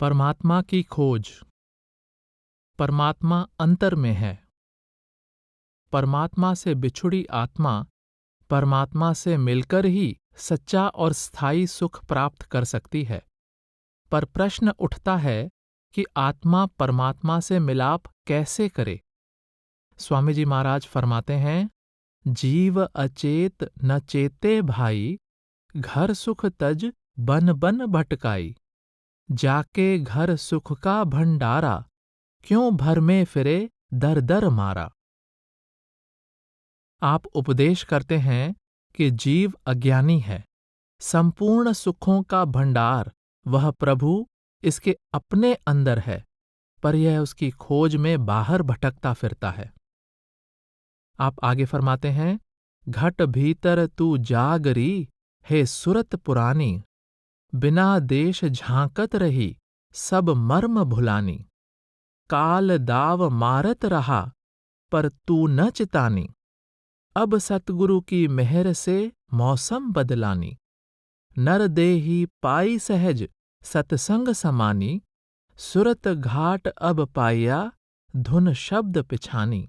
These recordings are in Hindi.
परमात्मा की खोज। परमात्मा अंतर में है। परमात्मा से बिछुड़ी आत्मा परमात्मा से मिलकर ही सच्चा और स्थायी सुख प्राप्त कर सकती है। पर प्रश्न उठता है कि आत्मा परमात्मा से मिलाप कैसे करे। स्वामी जी महाराज फरमाते हैं, जीव अचेत न चेते भाई, घर सुख तज बन बन भटकाई। जाके घर सुख का भंडारा, क्यों भर में फिरे दर दर मारा। आप उपदेश करते हैं कि जीव अज्ञानी है। संपूर्ण सुखों का भंडार वह प्रभु इसके अपने अंदर है, पर यह उसकी खोज में बाहर भटकता फिरता है। आप आगे फरमाते हैं, घट भीतर तू जागरी, हे सुरत पुरानी। बिना देश झांकत रही, सब मर्म भुलानी। काल दाव मारत रहा, पर तू न चितानी। अब सतगुरु की मेहर से मौसम बदलानी। नर देही पाई सहज सतसंग समानी। सुरत घाट अब पाया, धुन शब्द पिछानी।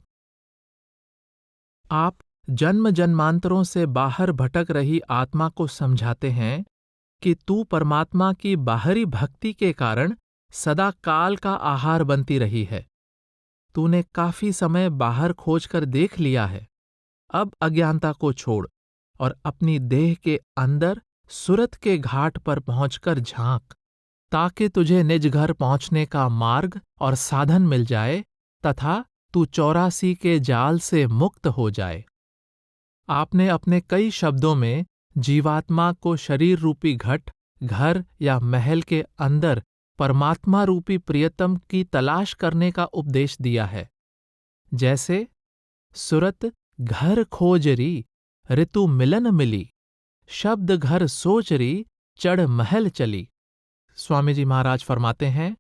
आप जन्म जन्मांतरों से बाहर भटक रही आत्मा को समझाते हैं कि तू परमात्मा की बाहरी भक्ति के कारण सदा काल का आहार बनती रही है। तूने काफी समय बाहर खोजकर देख लिया है। अब अज्ञानता को छोड़ और अपनी देह के अंदर सुरत के घाट पर पहुंचकर झांक, ताकि तुझे निज घर पहुंचने का मार्ग और साधन मिल जाए तथा तू 84 के जाल से मुक्त हो जाए। आपने अपने कई शब्दों में जीवात्मा को शरीर रूपी घट, घर या महल के अंदर परमात्मा रूपी प्रियतम की तलाश करने का उपदेश दिया है। जैसे सुरत घर खोजरी, ऋतु मिलन मिली। शब्द घर सोचरी, चढ़ महल चली। स्वामी जी महाराज फरमाते हैं,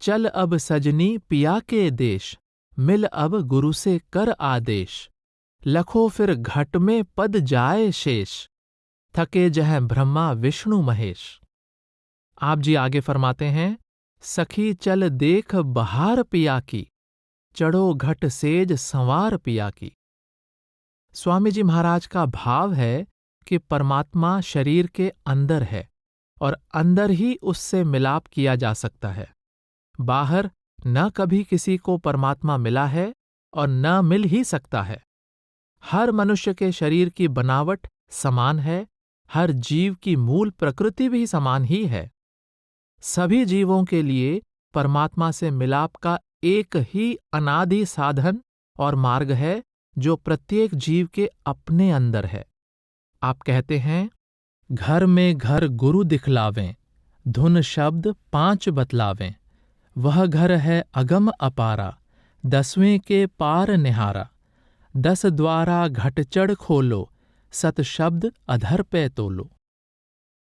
चल अब सजनी पिया के देश, मिल अब गुरु से कर आदेश। लखो फिर घट में पद जाए शेष, थके जह ब्रह्मा विष्णु महेश। आप जी आगे फरमाते हैं, सखी चल देख बहार पिया की, चढ़ो घट सेज संवार पिया की। स्वामी जी महाराज का भाव है कि परमात्मा शरीर के अंदर है और अंदर ही उससे मिलाप किया जा सकता है। बाहर न कभी किसी को परमात्मा मिला है और न मिल ही सकता है। हर मनुष्य के शरीर की बनावट समान है, हर जीव की मूल प्रकृति भी समान ही है। सभी जीवों के लिए परमात्मा से मिलाप का एक ही अनादि साधन और मार्ग है, जो प्रत्येक जीव के अपने अंदर है। आप कहते हैं, घर में घर गुरु दिखलावें, धुन शब्द 5 बतलावें। वह घर है अगम अपारा, 10वें के पार निहारा। 10 द्वारा घट चढ़ खोलो, सत शब्द अधर पे तोलो।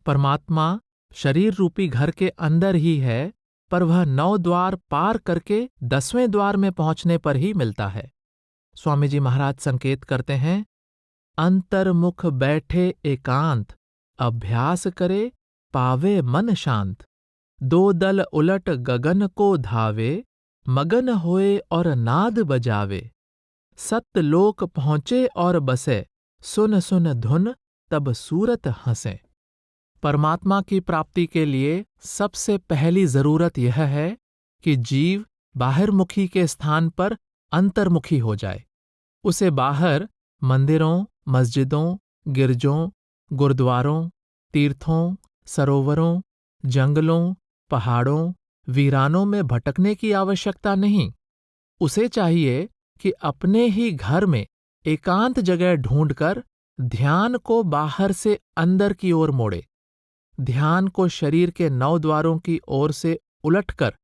परमात्मा शरीर रूपी घर के अंदर ही है, पर वह 9 द्वार पार करके 10वें द्वार में पहुंचने पर ही मिलता है। स्वामी जी महाराज संकेत करते हैं, अंतर्मुख बैठे एकांत, अभ्यास करे पावे मन शांत। 2 दल उलट गगन को धावे, मगन होए और नाद बजावे। सत लोक पहुंचे और बसे, सुन सुन धुन तब सूरत हंसे। परमात्मा की प्राप्ति के लिए सबसे पहली जरूरत यह है कि जीव बाहिर्मुखी के स्थान पर अंतर्मुखी हो जाए। उसे बाहर मंदिरों, मस्जिदों, गिरजों, गुरुद्वारों, तीर्थों, सरोवरों, जंगलों, पहाड़ों, वीरानों में भटकने की आवश्यकता नहीं। उसे चाहिए कि अपने ही घर में एकांत जगह ढूंढकर ध्यान को बाहर से अंदर की ओर मोड़े। ध्यान को शरीर के 9 द्वारों की ओर से उलटकर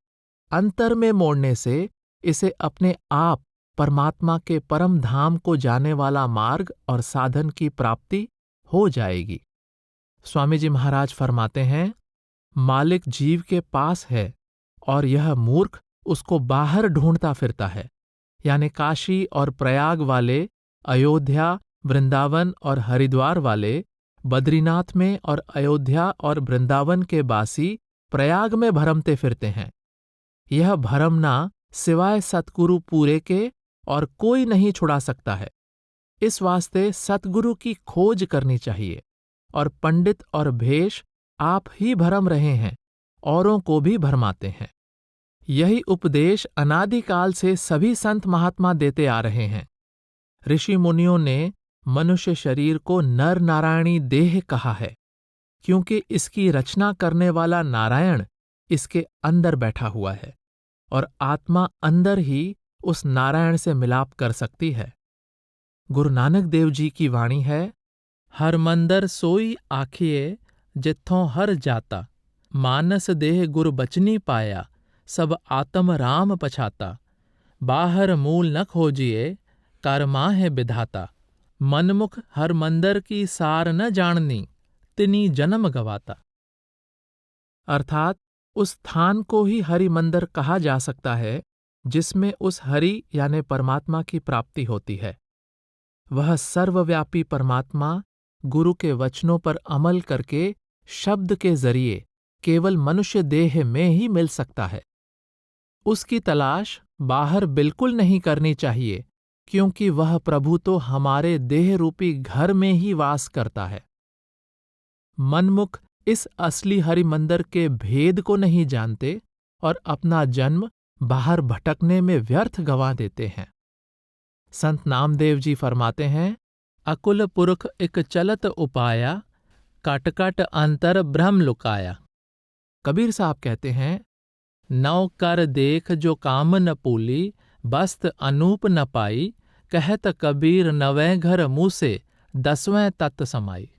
अंतर में मोड़ने से इसे अपने आप परमात्मा के परम धाम को जाने वाला मार्ग और साधन की प्राप्ति हो जाएगी। स्वामी जी महाराज फरमाते हैं, मालिक जीव के पास है और यह मूर्ख उसको बाहर ढूंढता फिरता है। यानी काशी और प्रयाग वाले, अयोध्या, वृंदावन और हरिद्वार वाले, बद्रीनाथ में और अयोध्या और वृंदावन के बासी प्रयाग में भरमते फिरते हैं। यह भरमना सिवाय सतगुरु पूरे के और कोई नहीं छुड़ा सकता है। इस वास्ते सतगुरु की खोज करनी चाहिए। और पंडित और भेष आप ही भरम रहे हैं, औरों को भी भरमाते हैं। यही उपदेश अनादिकाल से सभी संत महात्मा देते आ रहे हैं। ऋषि मुनियों ने मनुष्य शरीर को नर नारायणी देह कहा है, क्योंकि इसकी रचना करने वाला नारायण इसके अंदर बैठा हुआ है और आत्मा अंदर ही उस नारायण से मिलाप कर सकती है। गुरु नानक देव जी की वाणी है, हर मंदर सोई आखिए जित्थों हर जाता, मानस देह गुर बचनी पाया, सब आत्म राम पछाता, बाहर मूल न खोजिए कर माहे विधाता, मनमुख हर मंदर की सार न जाननी, तिनी जन्म गवाता। अर्थात उस स्थान को ही हरि मंदिर कहा जा सकता है जिसमें उस हरि यानी परमात्मा की प्राप्ति होती है। वह सर्वव्यापी परमात्मा गुरु के वचनों पर अमल करके शब्द के जरिए केवल मनुष्य देह में ही मिल सकता है। उसकी तलाश बाहर बिल्कुल नहीं करनी चाहिए, क्योंकि वह प्रभु तो हमारे देह रूपी घर में ही वास करता है। मनमुख इस असली हरि मंदिर के भेद को नहीं जानते और अपना जन्म बाहर भटकने में व्यर्थ गंवा देते हैं। संत नामदेव जी फरमाते हैं, अकुल पुरख एक चलत उपाया, कट कट अंतर ब्रह्म लुकाया। कबीर साहब कहते हैं, नौ कर देख जो काम न पूली, बस्त अनूप न पाई, कहत कबीर नवें घर मुँह से 10वें तत्त समाई।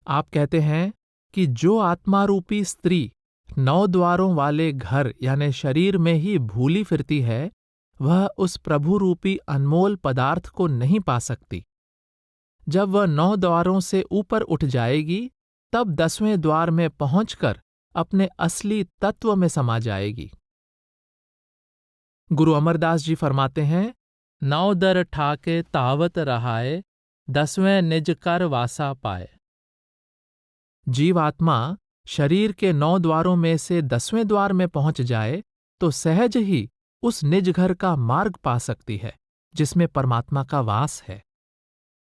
आप कहते हैं कि जो आत्मा रूपी स्त्री 9 द्वारों वाले घर यानी शरीर में ही भूली फिरती है, वह उस प्रभु रूपी अनमोल पदार्थ को नहीं पा सकती। जब वह 9 द्वारों से ऊपर उठ जाएगी, तब 10वें द्वार में पहुंचकर अपने असली तत्व में समा जाएगी। गुरु अमरदास जी फरमाते हैं, 9 दर ठाके तावत रहाए, 10वें निज कर वासा पाए। जीवात्मा शरीर के 9 द्वारों में से 10वें द्वार में पहुंच जाए तो सहज ही उस निज घर का मार्ग पा सकती है, जिसमें परमात्मा का वास है।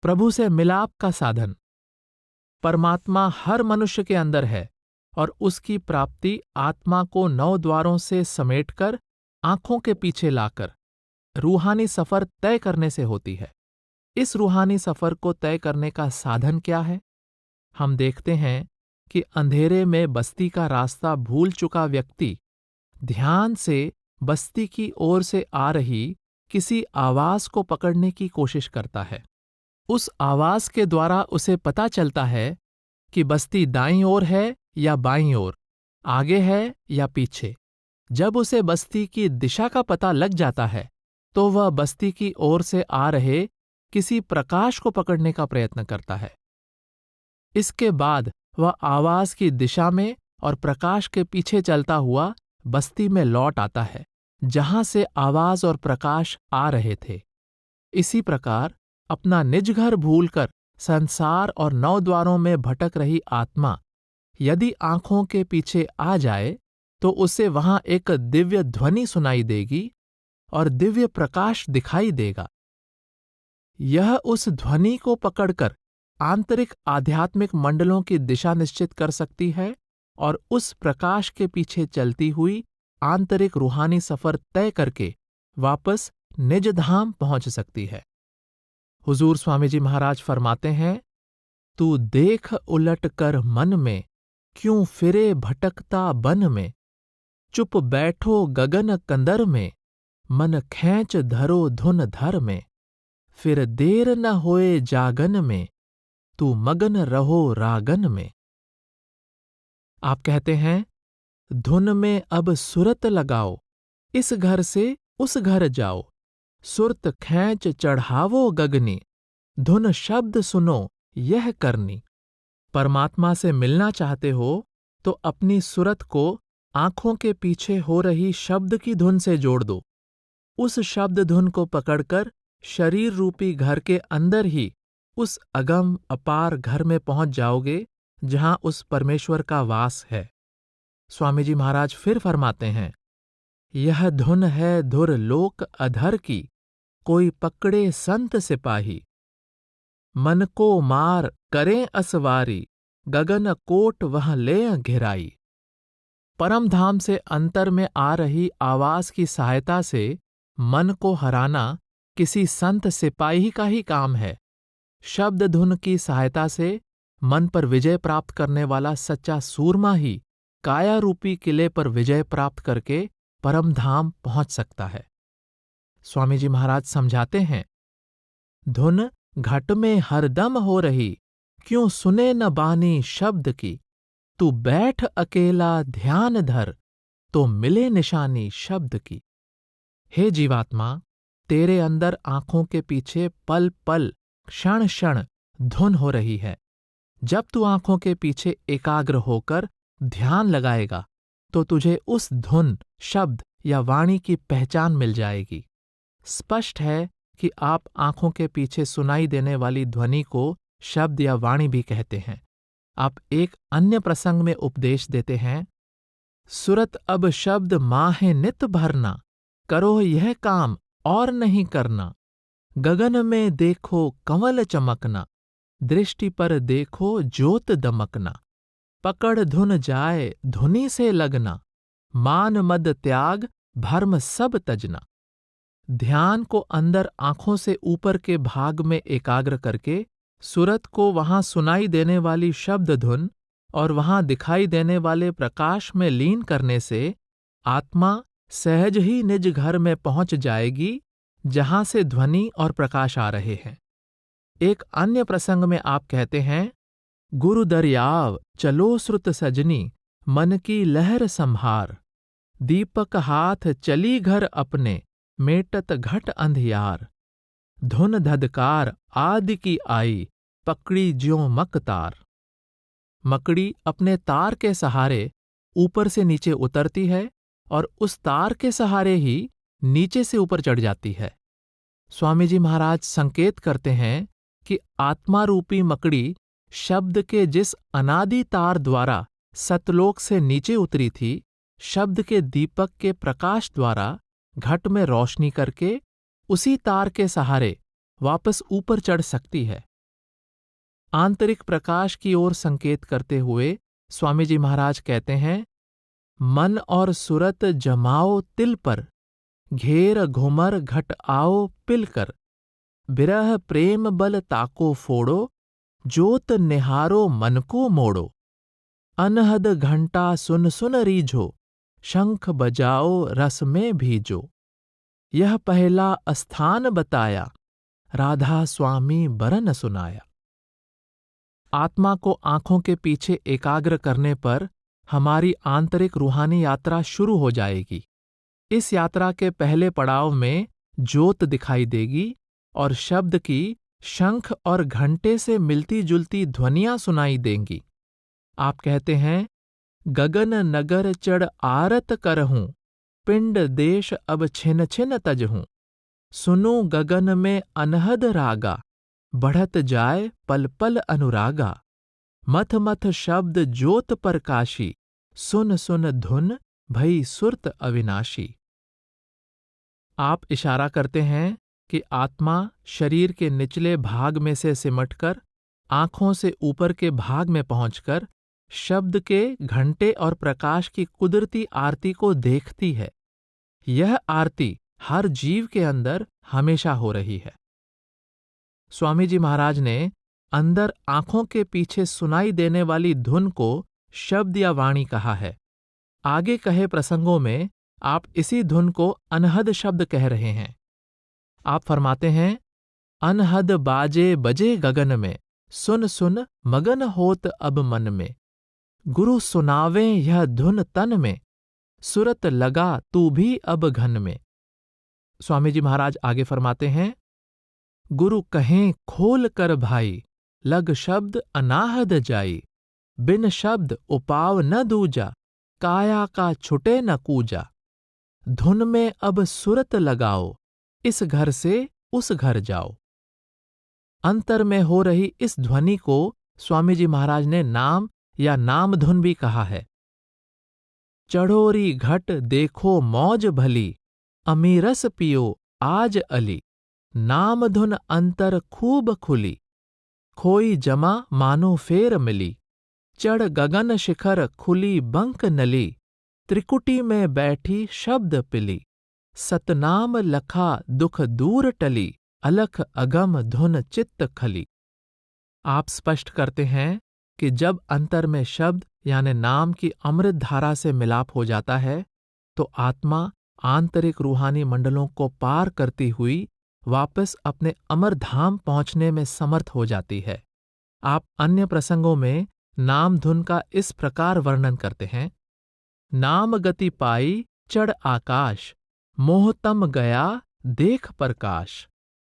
प्रभु से मिलाप का साधन परमात्मा हर मनुष्य के अंदर है और उसकी प्राप्ति आत्मा को 9 द्वारों से समेटकर आंखों के पीछे लाकर रूहानी सफर तय करने से होती है। इस रूहानी सफर को तय करने का साधन क्या है? हम देखते हैं कि अंधेरे में बस्ती का रास्ता भूल चुका व्यक्ति ध्यान से बस्ती की ओर से आ रही किसी आवाज को पकड़ने की कोशिश करता है। उस आवाज के द्वारा उसे पता चलता है कि बस्ती दाईं ओर है या बाईं ओर, आगे है या पीछे। जब उसे बस्ती की दिशा का पता लग जाता है तो वह बस्ती की ओर से आ रहे किसी प्रकाश को पकड़ने का प्रयत्न करता है। इसके बाद वह आवाज की दिशा में और प्रकाश के पीछे चलता हुआ बस्ती में लौट आता है, जहां से आवाज और प्रकाश आ रहे थे। इसी प्रकार अपना निज घर भूलकर संसार और 9 द्वारों में भटक रही आत्मा यदि आंखों के पीछे आ जाए तो उसे वहां एक दिव्य ध्वनि सुनाई देगी और दिव्य प्रकाश दिखाई देगा। यह उस ध्वनि को पकड़कर आंतरिक आध्यात्मिक मंडलों की दिशा निश्चित कर सकती है और उस प्रकाश के पीछे चलती हुई आंतरिक रूहानी सफर तय करके वापस निज धाम पहुंच सकती है। हुजूर स्वामी जी महाराज फरमाते हैं, तू देख उलट कर मन में, क्यों फिरे भटकता बन में, चुप बैठो गगन कंदर में, मन खैंच धरो धुन धर में, फिर देर न होए जागन में, तू मगन रहो रागन में। आप कहते हैं, धुन में अब सुरत लगाओ, इस घर से उस घर जाओ, सुरत खैंच चढ़ावो गगनी, धुन शब्द सुनो यह करनी। परमात्मा से मिलना चाहते हो तो अपनी सुरत को आंखों के पीछे हो रही शब्द की धुन से जोड़ दो। उस शब्द धुन को पकड़कर शरीर रूपी घर के अंदर ही उस अगम अपार घर में पहुंच जाओगे जहां उस परमेश्वर का वास है। स्वामी जी महाराज फिर फरमाते हैं, यह धुन है धुर लोक अधर की, कोई पकड़े संत सिपाही। मन को मार करें असवारी, गगन कोट वह ले घिराई। परम धाम से अंतर में आ रही आवाज की सहायता से मन को हराना किसी संत सिपाही का ही काम है। शब्द धुन की सहायता से मन पर विजय प्राप्त करने वाला सच्चा सूरमा ही काया रूपी किले पर विजय प्राप्त करके परम धाम पहुंच सकता है। स्वामी जी महाराज समझाते हैं, धुन घट में हरदम हो रही, क्यों सुने न बानी शब्द की। तू बैठ अकेला ध्यान धर, तो मिले निशानी शब्द की। हे जीवात्मा, तेरे अंदर आंखों के पीछे पल पल क्षण क्षण धुन हो रही है। जब तू आंखों के पीछे एकाग्र होकर ध्यान लगाएगा तो तुझे उस धुन, शब्द या वाणी की पहचान मिल जाएगी। स्पष्ट है कि आप आंखों के पीछे सुनाई देने वाली ध्वनि को शब्द या वाणी भी कहते हैं। आप एक अन्य प्रसंग में उपदेश देते हैं, सुरत अब शब्द माहे नित भरना, करो यह काम और नहीं करना। गगन में देखो कंवल चमकना, दृष्टि पर देखो ज्योत दमकना। पकड़ धुन जाए धुनी से लगना, मान मद त्याग भर्म सब तजना। ध्यान को अंदर आंखों से ऊपर के भाग में एकाग्र करके सुरत को वहां सुनाई देने वाली शब्द धुन और वहां दिखाई देने वाले प्रकाश में लीन करने से आत्मा सहज ही निज घर में पहुंच जाएगी, जहां से ध्वनि और प्रकाश आ रहे हैं। एक अन्य प्रसंग में आप कहते हैं, गुरु दरियाव चलो श्रुत सजनी, मन की लहर संभार। दीपक हाथ चली घर अपने, मेटत घट अंधियार। धुन धधकार आदि की आई, पकड़ी ज्यों मकतार। मकड़ी अपने तार के सहारे ऊपर से नीचे उतरती है और उस तार के सहारे ही नीचे से ऊपर चढ़ जाती है। स्वामी जी महाराज संकेत करते हैं कि आत्मा रूपी मकड़ी शब्द के जिस अनादि तार द्वारा सतलोक से नीचे उतरी थी, शब्द के दीपक के प्रकाश द्वारा घट में रोशनी करके उसी तार के सहारे वापस ऊपर चढ़ सकती है। आंतरिक प्रकाश की ओर संकेत करते हुए स्वामी जी महाराज कहते हैं, मन और सुरत जमाओ तिल पर, घेर घुमर घट आओ पिल कर। बिरह प्रेम बल ताको फोड़ो, जोत निहारो मन को मोड़ो। अनहद घंटा सुन सुन रीझो, शंख बजाओ रस में भीजो। यह पहला स्थान बताया, राधा स्वामी बरन सुनाया। आत्मा को आंखों के पीछे एकाग्र करने पर हमारी आंतरिक रूहानी यात्रा शुरू हो जाएगी। इस यात्रा के पहले पड़ाव में ज्योत दिखाई देगी और शब्द की शंख और घंटे से मिलती जुलती ध्वनियां सुनाई देंगी। आप कहते हैं, गगन नगर चढ़ आरत करहूं, पिंड देश अब छिन छिन तजहूं। सुनो गगन में अनहद रागा, बढ़त जाए पल पल अनुरागा। मथ मथ शब्द ज्योत प्रकाशी, सुन सुन धुन भई सुरत अविनाशी। आप इशारा करते हैं कि आत्मा शरीर के निचले भाग में से सिमटकर आंखों से ऊपर के भाग में पहुंचकर शब्द के, घंटे और प्रकाश की कुदरती आरती को देखती है। यह आरती हर जीव के अंदर हमेशा हो रही है। स्वामी जी महाराज ने अंदर आंखों के पीछे सुनाई देने वाली धुन को शब्द या वाणी कहा है। आगे कहे प्रसंगों में आप इसी धुन को अनहद शब्द कह रहे हैं। आप फरमाते हैं, अनहद बाजे बजे गगन में, सुन सुन मगन होत अब मन में। गुरु सुनावे यह धुन तन में, सुरत लगा तू भी अब घन में। स्वामी जी महाराज आगे फरमाते हैं, गुरु कहें खोल कर भाई, लग शब्द अनाहद जाई। बिन शब्द उपाव न दूजा, काया का छुटे न कूजा। धुन में अब सुरत लगाओ, इस घर से उस घर जाओ। अंतर में हो रही इस ध्वनि को स्वामी जी महाराज ने नाम या नाम धुन भी कहा है। चढ़ोरी घट देखो मौज भली, अमीरस पियो आज अली। नाम धुन अंतर खूब खुली, खोई जमा मानो फेर मिली। चढ़ गगन शिखर खुली बंक नली, त्रिकुटी में बैठी शब्द पिली। सतनाम लखा दुख दूर टली, अलख अगम धुन चित्त खली। आप स्पष्ट करते हैं कि जब अंतर में शब्द यानी नाम की अमृत धारा से मिलाप हो जाता है तो आत्मा आंतरिक रूहानी मंडलों को पार करती हुई वापस अपने अमर धाम पहुंचने में समर्थ हो जाती है। आप अन्य प्रसंगों में नाम धुन का इस प्रकार वर्णन करते हैं। नाम गति पाई चढ़ आकाश, मोहतम गया देख प्रकाश।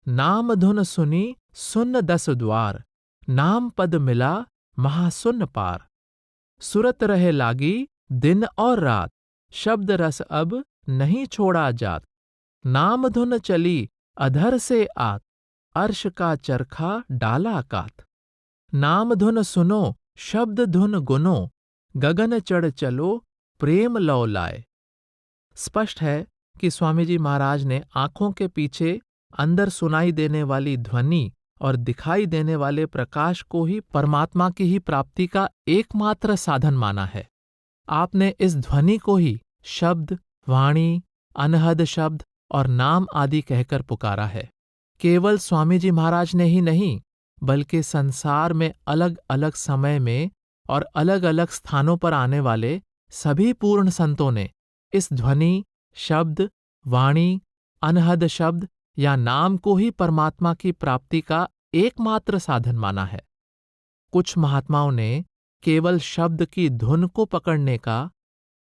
नाम धुन सुनी सुन्न 10 द्वार, नाम पद मिला महासुन्न पार। सुरत रहे लागी दिन और रात, शब्द रस अब नहीं छोड़ा जात। नाम धुन चली अधर से आत, अर्श का चरखा डाला कात। नाम धुन सुनो शब्द धुन गुनो, गगन चढ़ चलो प्रेम लौ लाए। स्पष्ट है कि स्वामी जी महाराज ने आंखों के पीछे अंदर सुनाई देने वाली ध्वनि और दिखाई देने वाले प्रकाश को ही परमात्मा की ही प्राप्ति का एकमात्र साधन माना है। आपने इस ध्वनि को ही शब्द, वाणी, अनहद शब्द और नाम आदि कहकर पुकारा है। केवल स्वामी जी महाराज ने ही नहीं, बल्कि संसार में अलग अलग समय में और अलग अलग स्थानों पर आने वाले सभी पूर्ण संतों ने इस ध्वनि, शब्द, वाणी, अनहद शब्द या नाम को ही परमात्मा की प्राप्ति का एकमात्र साधन माना है। कुछ महात्माओं ने केवल शब्द की धुन को पकड़ने का,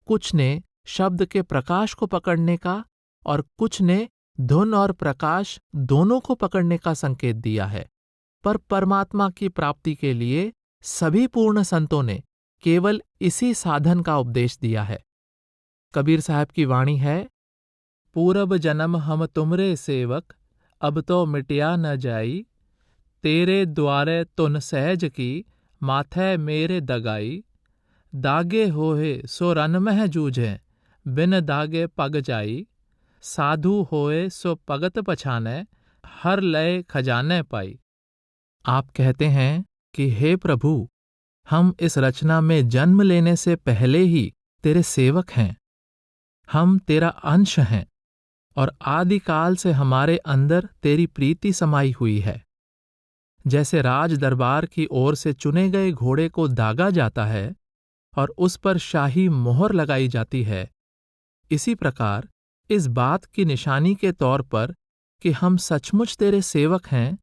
कुछ ने शब्द के प्रकाश को पकड़ने का और कुछ ने धुन और प्रकाश दोनों को पकड़ने का संकेत दिया है। पर परमात्मा की प्राप्ति के लिए सभी पूर्ण संतों ने केवल इसी साधन का उपदेश दिया है। कबीर साहब की वाणी है, पूरब जन्म हम तुमरे सेवक, अब तो मिटिया न जाई। तेरे द्वारे तुन सहज की, माथे मेरे दगाई। दागे होए सो रन मह जूझे, बिन दागे पग जाई। साधु होए सो पगत पछाने, हर लय खजाने पाई। आप कहते हैं कि हे प्रभु, हम इस रचना में जन्म लेने से पहले ही तेरे सेवक हैं। हम तेरा अंश हैं और आदिकाल से हमारे अंदर तेरी प्रीति समाई हुई है। जैसे राज दरबार की ओर से चुने गए घोड़े को दागा जाता है और उस पर शाही मोहर लगाई जाती है, इसी प्रकार इस बात की निशानी के तौर पर कि हम सचमुच तेरे सेवक हैं,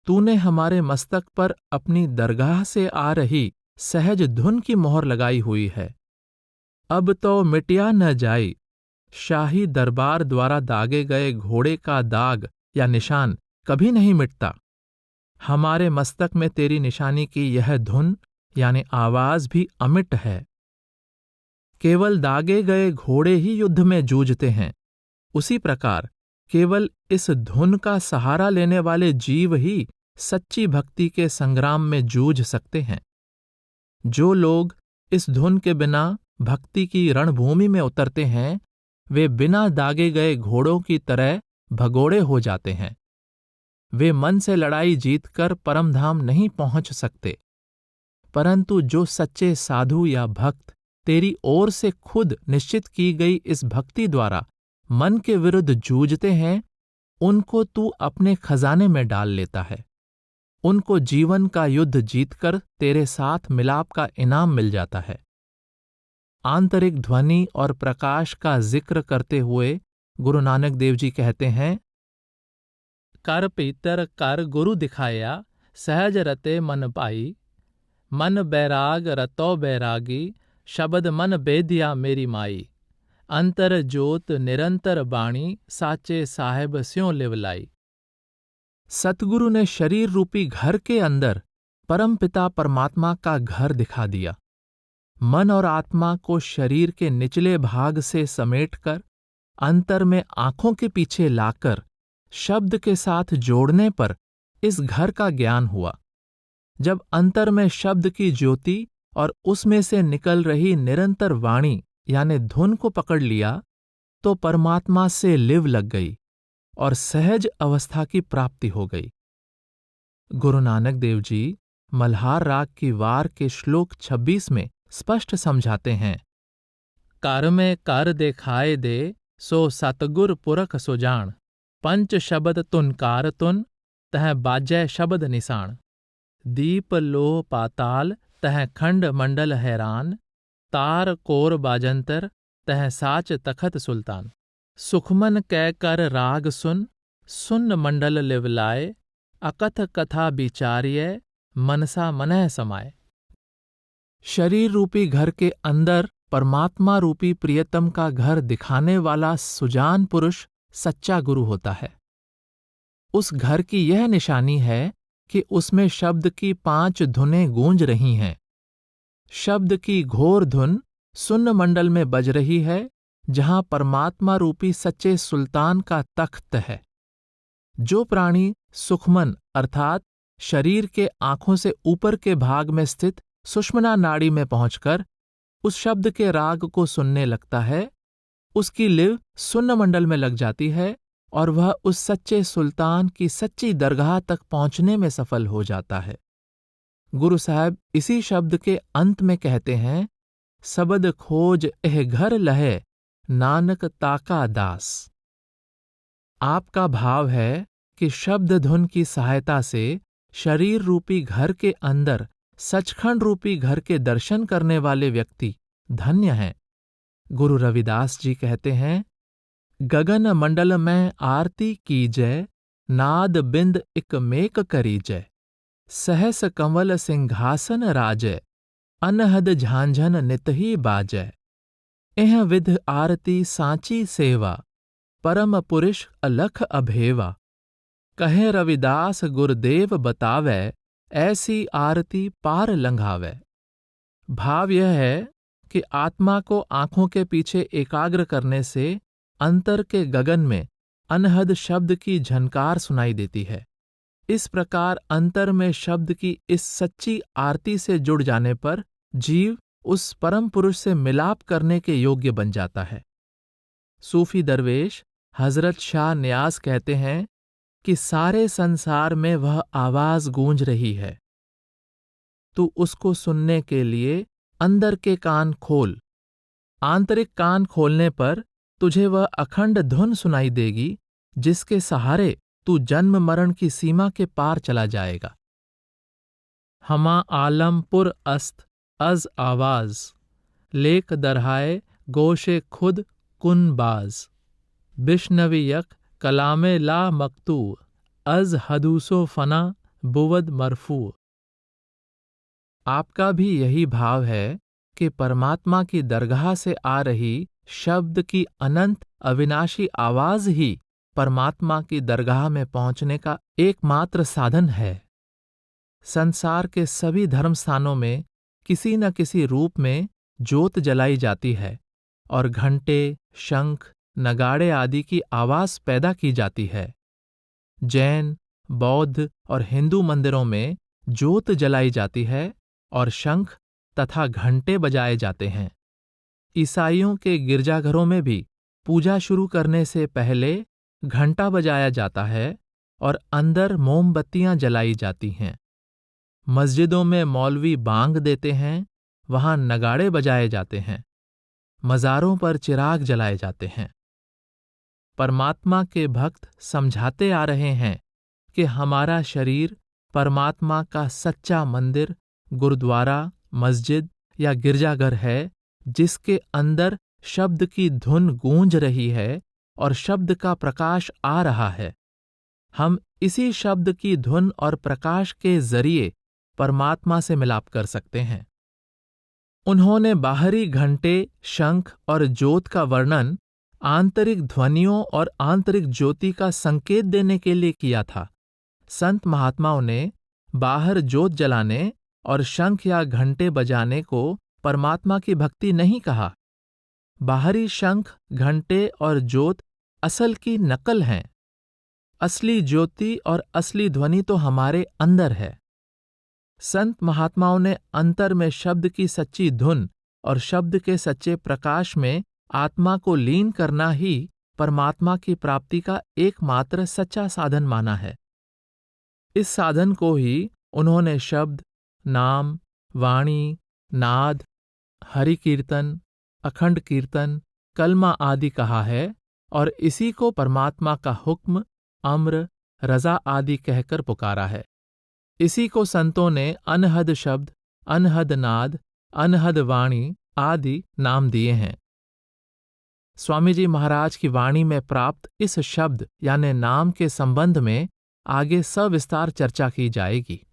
तूने हमारे मस्तक पर अपनी दरगाह से आ रही सहज धुन की मोहर लगाई हुई है। अब तो मिटिया न जाई। शाही दरबार द्वारा दागे गए घोड़े का दाग या निशान कभी नहीं मिटता। हमारे मस्तक में तेरी निशानी की यह धुन यानी आवाज भी अमिट है। केवल दागे गए घोड़े ही युद्ध में जूझते हैं, उसी प्रकार केवल इस धुन का सहारा लेने वाले जीव ही सच्ची भक्ति के संग्राम में जूझ सकते हैं। जो लोग इस धुन के बिना भक्ति की रणभूमि में उतरते हैं, वे बिना दागे गए घोड़ों की तरह भगोड़े हो जाते हैं। वे मन से लड़ाई जीतकर परमधाम नहीं पहुंच सकते। परंतु जो सच्चे साधु या भक्त तेरी ओर से खुद निश्चित की गई इस भक्ति द्वारा मन के विरुद्ध जूझते हैं, उनको तू अपने खजाने में डाल लेता है। उनको जीवन का युद्ध जीतकर तेरे साथ मिलाप का इनाम मिल जाता है। आंतरिक ध्वनि और प्रकाश का जिक्र करते हुए गुरु नानक देव जी कहते हैं, कर पीतर कर गुरु दिखाया, सहज रते मन पाई। मन बैराग रतो बैरागी, शब्द मन बेदिया मेरी माई। अंतर जोत निरंतर बाणी, साचे साहेब स्यों लिवलाई। सतगुरु ने शरीर रूपी घर के अंदर परमपिता परमात्मा का घर दिखा दिया। मन और आत्मा को शरीर के निचले भाग से समेटकर अंतर में आंखों के पीछे लाकर शब्द के साथ जोड़ने पर इस घर का ज्ञान हुआ। जब अंतर में शब्द की ज्योति और उसमें से निकल रही निरंतर वाणी यानी धुन को पकड़ लिया तो परमात्मा से लिव लग गई और सहज अवस्था की प्राप्ति हो गई। गुरु नानक देव जी मल्हार राग की वार के श्लोक 26 में स्पष्ट समझाते हैं, कर में कर देखाए दे सो सतगुर पुरख सुजान, पंच शब्द तुन कार तुन तह बाजय शब्द निशान, दीप लोह पाताल तह खंड मंडल हैरान, तार कोर बाजंतर तह साच तखत सुल्तान, सुखमन कै कर राग सुन सुन्न मंडल लिवलाए, अकथ कथा विचार्य मनसा मनह समाए। शरीर रूपी घर के अंदर परमात्मा रूपी प्रियतम का घर दिखाने वाला सुजान पुरुष सच्चा गुरु होता है। उस घर की यह निशानी है कि उसमें शब्द की 5 धुनें गूंज रही हैं। शब्द की घोर धुन सुन्न मंडल में बज रही है, जहां परमात्मा रूपी सच्चे सुल्तान का तख्त है। जो प्राणी सुखमन अर्थात शरीर के आंखों से ऊपर के भाग में स्थित सुषुम्ना नाड़ी में पहुंचकर उस शब्द के राग को सुनने लगता है, उसकी लिव सुन्न मंडल में लग जाती है और वह उस सच्चे सुल्तान की सच्ची दरगाह तक पहुंचने में सफल हो जाता है। गुरु साहब इसी शब्द के अंत में कहते हैं, सबद खोज एह घर लहे नानक ताका दास। आपका भाव है कि शब्द धुन की सहायता से शरीर रूपी घर के अंदर सचखंड रूपी घर के दर्शन करने वाले व्यक्ति धन्य हैं। गुरु रविदास जी कहते हैं, गगन मंडल में आरती कीजय, नाद बिंद इक मेक करीजय, सहस कंवल सिंहासन राजय, अनहद झांझन नित ही बाजय, एह विध आरती सांची सेवा, परम पुरुष अलख अभेवा, कहे रविदास गुरुदेव बतावे, ऐसी आरती पार लंघावे। भाव यह है कि आत्मा को आंखों के पीछे एकाग्र करने से अंतर के गगन में अनहद शब्द की झनकार सुनाई देती है। इस प्रकार अंतर में शब्द की इस सच्ची आरती से जुड़ जाने पर जीव उस परम पुरुष से मिलाप करने के योग्य बन जाता है। सूफी दरवेश हजरत शाह नियाज कहते हैं कि सारे संसार में वह आवाज गूंज रही है, तू उसको सुनने के लिए अंदर के कान खोल। आंतरिक कान खोलने पर तुझे वह अखंड धुन सुनाई देगी, जिसके सहारे तू जन्म मरण की सीमा के पार चला जाएगा। हमा आलमपुर अस्त अज आवाज, लेक दरहाए गोशे खुद कुन बाज, बिश्नवी यक कलामे ला मकतू, अज हदूसो फना बुवद मरफू। आपका भी यही भाव है कि परमात्मा की दरगाह से आ रही शब्द की अनंत अविनाशी आवाज ही परमात्मा की दरगाह में पहुंचने का एकमात्र साधन है। संसार के सभी धर्म स्थानों में किसी न किसी रूप में ज्योत जलाई जाती है और घंटे, शंख, नगाड़े आदि की आवाज पैदा की जाती है। जैन, बौद्ध और हिंदू मंदिरों में ज्योत जलाई जाती है और शंख तथा घंटे बजाए जाते हैं। ईसाइयों के गिरजाघरों में भी पूजा शुरू करने से पहले घंटा बजाया जाता है और अंदर मोमबत्तियां जलाई जाती हैं। मस्जिदों में मौलवी बांग देते हैं, वहां नगाड़े बजाए जाते हैं। मज़ारों पर चिराग जलाए जाते हैं। परमात्मा के भक्त समझाते आ रहे हैं कि हमारा शरीर परमात्मा का सच्चा मंदिर, गुरुद्वारा, मस्जिद या गिरजाघर है, जिसके अंदर शब्द की धुन गूंज रही है और शब्द का प्रकाश आ रहा है। हम इसी शब्द की धुन और प्रकाश के जरिए परमात्मा से मिलाप कर सकते हैं। उन्होंने बाहरी घंटे, शंख और ज्योत का वर्णन आंतरिक ध्वनियों और आंतरिक ज्योति का संकेत देने के लिए किया था। संत महात्माओं ने बाहर ज्योत जलाने और शंख या घंटे बजाने को परमात्मा की भक्ति नहीं कहा। बाहरी शंख, घंटे और ज्योत असल की नकल हैं। असली ज्योति और असली ध्वनि तो हमारे अंदर है। संत महात्माओं ने अंतर में शब्द की सच्ची धुन और शब्द के सच्चे प्रकाश में आत्मा को लीन करना ही परमात्मा की प्राप्ति का एकमात्र सच्चा साधन माना है। इस साधन को ही उन्होंने शब्द, नाम, वाणी, नाद, हरि कीर्तन, अखंड कीर्तन, कलमा आदि कहा है और इसी को परमात्मा का हुक्म, अम्र, रजा आदि कहकर पुकारा है। इसी को संतों ने अनहद शब्द, अनहद नाद, अनहद वाणी आदि नाम दिए हैं। स्वामी जी महाराज की वाणी में प्राप्त इस शब्द यानी नाम के संबंध में आगे सविस्तार चर्चा की जाएगी।